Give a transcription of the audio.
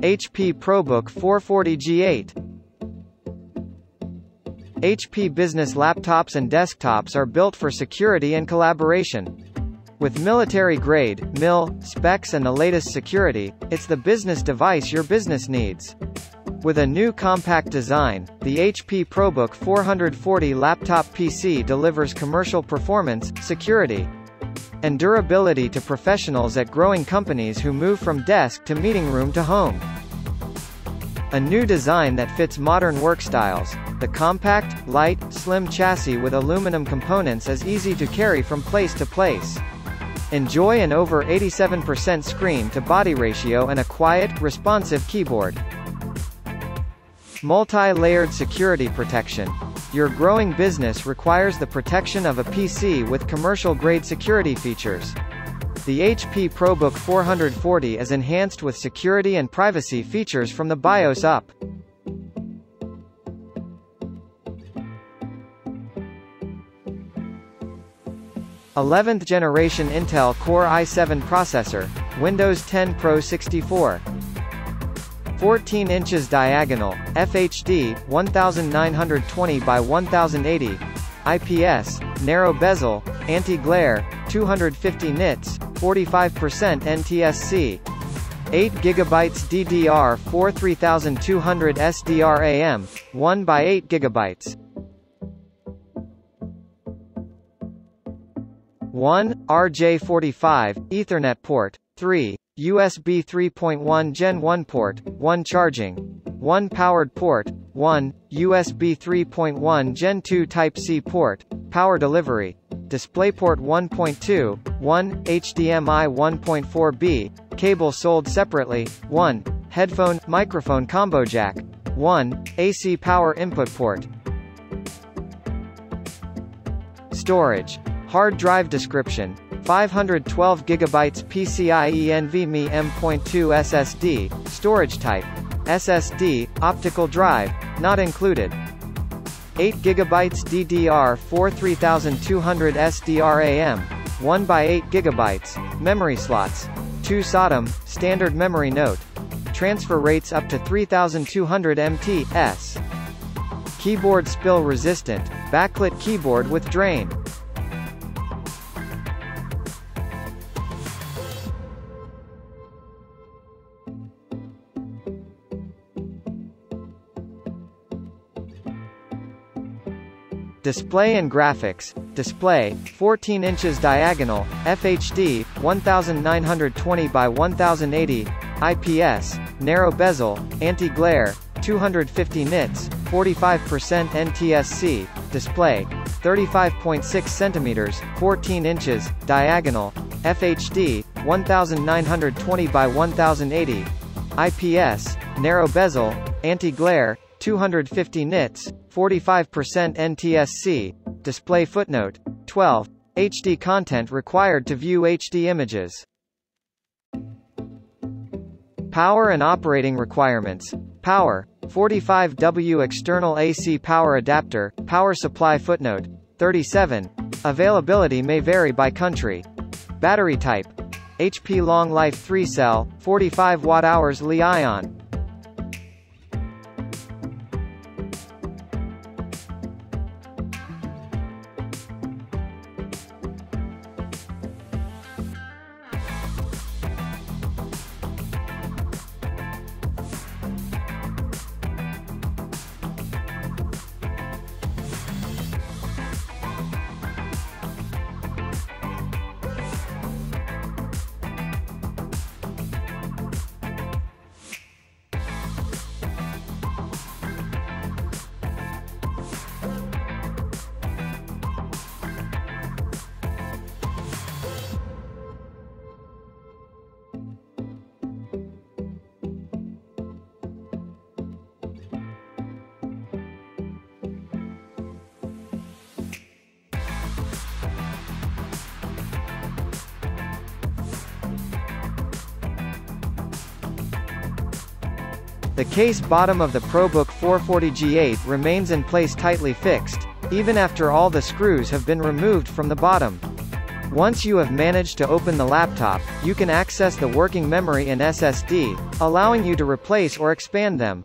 HP ProBook 440G8. HP business laptops and desktops are built for security and collaboration. With military-grade (MIL) specs and the latest security, it's the business device your business needs. With a new compact design, the HP ProBook 440 laptop PC delivers commercial performance, security, and durability to professionals at growing companies who move from desk to meeting room to home. A new design that fits modern work styles. The compact, light, slim chassis with aluminum components is easy to carry from place to place. Enjoy an over 87% screen-to-body ratio and a quiet, responsive keyboard. Multi-layered security protection. Your growing business requires the protection of a PC with commercial-grade security features. The HP ProBook 440 is enhanced with security and privacy features from the BIOS up. 11th generation Intel Core i7 processor, Windows 10 Pro 64. 14 inches diagonal, FHD, 1920 by 1080, IPS, narrow bezel, anti-glare, 250 nits, 45% NTSC. 8GB DDR4 3200 SDRAM, 1 by 8 GB. 1. RJ45, Ethernet port. 3. USB 3.1 Gen 1 port, 1 charging. 1 powered port. 1. USB 3.1 Gen 2 Type-C port, power delivery. DisplayPort 1.2, 1. HDMI 1.4b, cable sold separately. 1. Headphone, microphone combo jack. 1. AC power input port. Storage. Hard drive description: 512 GB PCIe NVMe M.2 SSD, storage type SSD, optical drive, not included. 8 GB DDR4 3200 SDRAM, 1 by 8 GB, memory slots, 2 SATA, standard memory note. Transfer rates up to 3200 ms. Keyboard spill resistant, backlit keyboard with drain. Display and graphics. Display, 14 inches diagonal, FHD, 1920 by 1080, IPS, narrow bezel, anti-glare, 250 nits, 45% NTSC, display, 35.6 centimeters, 14 inches, diagonal, FHD, 1920 by 1080, IPS, narrow bezel, anti-glare, 250 nits, 45% NTSC, display footnote, 12, HD content required to view HD images. Power and operating requirements. Power, 45W external AC power adapter, power supply footnote, 37. Availability may vary by country. Battery type, HP Long Life 3-cell, 45 Wh Li-ion. The case bottom of the ProBook 440G8 remains in place tightly fixed, even after all the screws have been removed from the bottom. Once you have managed to open the laptop, you can access the working memory and SSD, allowing you to replace or expand them.